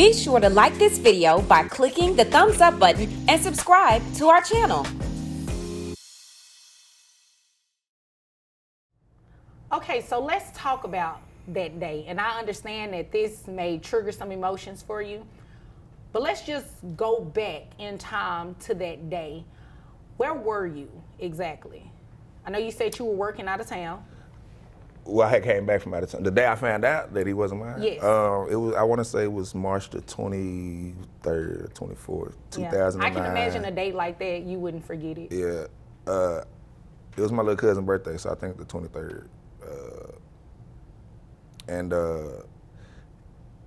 Be sure to like this video by clicking the thumbs up button and subscribe to our channel. Okay, so let's talk about that day. And I understand that this may trigger some emotions for you, but let's just go back in time to that day. Where were you exactly? I know you said you were working out of town. Well, I had came back from out of town. The day I found out that he wasn't mine. Yes. It was. I want to say it was March the 23rd, 24th, 2009. I can imagine a day like that, you wouldn't forget it. Yeah. It was my little cousin's birthday, so I think the 23rd.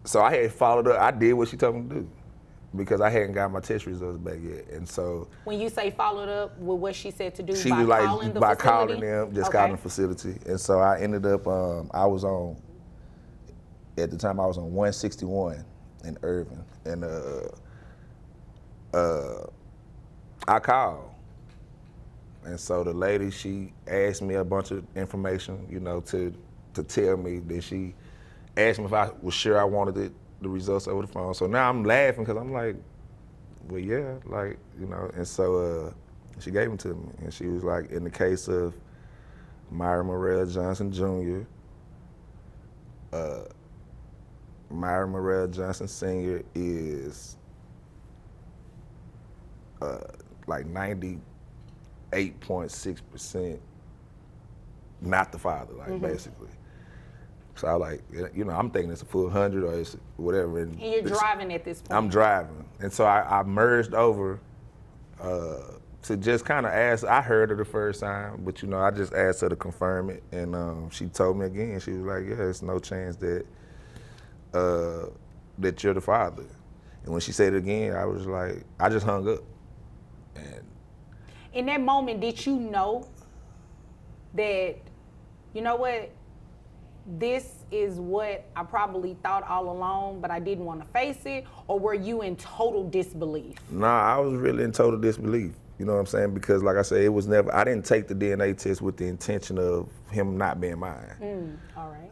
So I had followed up. I did what she told me to do because I hadn't got my test results back yet. And so when you say followed up with what she said to do, she by was like calling the by facility? calling them, just Okay. calling the facility. And so I ended up. I was on. At the time, I was on 161 in Irving, and I called. And so the lady, she asked me a bunch of information, to tell me that she asked me if I was sure I wanted the results over the phone. So now I'm laughing because I'm like, well, yeah, and so she gave them to me. And she was like, in the case of Myra Morrell Johnson Jr., Myra Morrell Johnson Sr. is like 98.6% not the father, basically. So I was like, I'm thinking it's a full 100 or it's whatever. And you're driving at this point. I'm driving. And so I merged over to just kind of ask. I heard her the first time, but I just asked her to confirm it. And she told me again, she was like, yeah, there's no chance that you're the father. And when she said it again, I was like, I just hung up. And in that moment, did you know that, you know what, this is what I probably thought all along, but I didn't want to face it? Or were you in total disbelief? Nah, I was really in total disbelief. You know what I'm saying? Because like I said, it was never, I didn't take the DNA test with the intention of him not being mine. All right.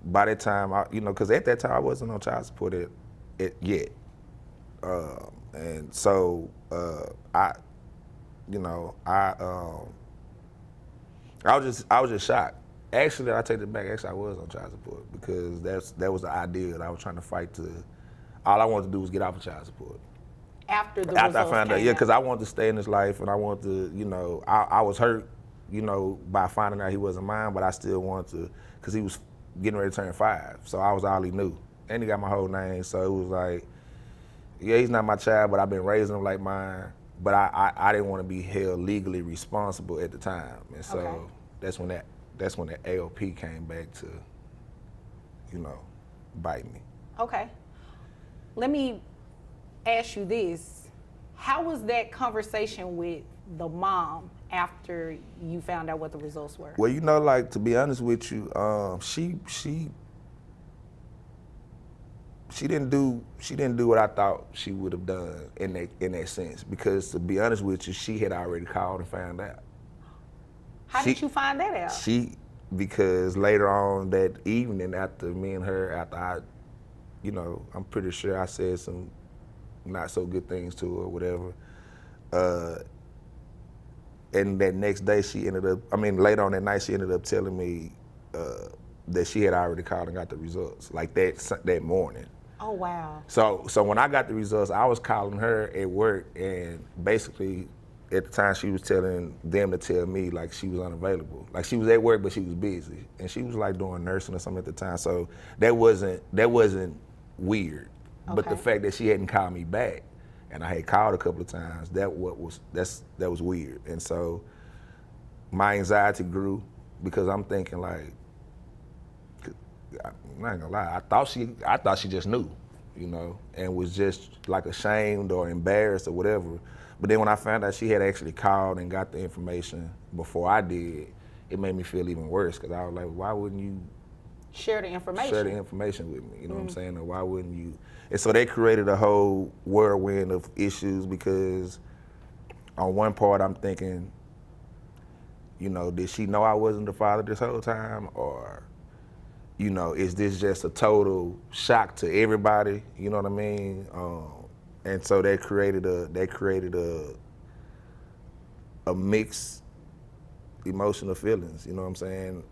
By that time, because at that time I wasn't on child support yet. And so I was just shocked. Actually, I take it back. Actually, I was on child support because that was the idea that I was trying to fight to. All I wanted to do was get off of child support. After I found out, because I wanted to stay in this life, and I wanted to, I was hurt, by finding out he wasn't mine, but I still wanted to, because he was getting ready to turn 5, so I was all he knew, and he got my whole name, so it was like, yeah, he's not my child, but I've been raising him like mine, but I didn't want to be held legally responsible at the time, and so that's when that AOP came back to, bite me. Okay. Let me ask you this. How was that conversation with the mom after you found out what the results were? Well, to be honest with you, she didn't do what I thought she would have done in that sense, because to be honest with you, she had already called and found out. How did you find that out? Because later on that evening, after me and her, after I, I'm pretty sure I said some not so good things to her or whatever. And that next day later on that night, she ended up telling me that she had already called and got the results, like that morning. Oh, wow. So when I got the results, I was calling her at work, and basically at the time she was telling them to tell me like she was unavailable. Like she was at work, but she was busy. And she was like doing nursing or something at the time. So that wasn't weird. Okay. But the fact that she hadn't called me back, and I had called a couple of times, that was weird. And so my anxiety grew, because I'm thinking like, I'm not gonna lie, I thought she just knew, and was just like ashamed or embarrassed or whatever. But then when I found out she had actually called and got the information before I did, it made me feel even worse, because I was like, why wouldn't you share the information with me? You know what I'm saying? Or why wouldn't you? And so they created a whole whirlwind of issues, because on one part I'm thinking, did she know I wasn't the father this whole time? Or you know, is this just a total shock to everybody? You know what I mean? And so they created a mixed emotional feelings. You know what I'm saying?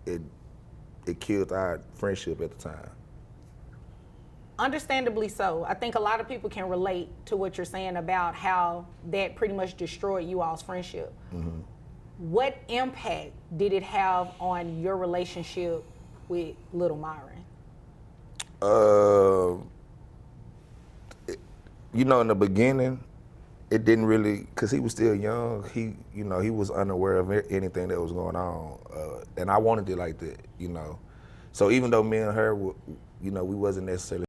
It killed our friendship at the time. Understandably so. I think a lot of people can relate to what you're saying about how that pretty much destroyed you all's friendship. Mm-hmm. What impact did it have on your relationship with Little Myron? You know, in the beginning, it didn't really, cause he was still young. He was unaware of anything that was going on, and I wanted it like that. You know, so even though me and her, we wasn't necessarily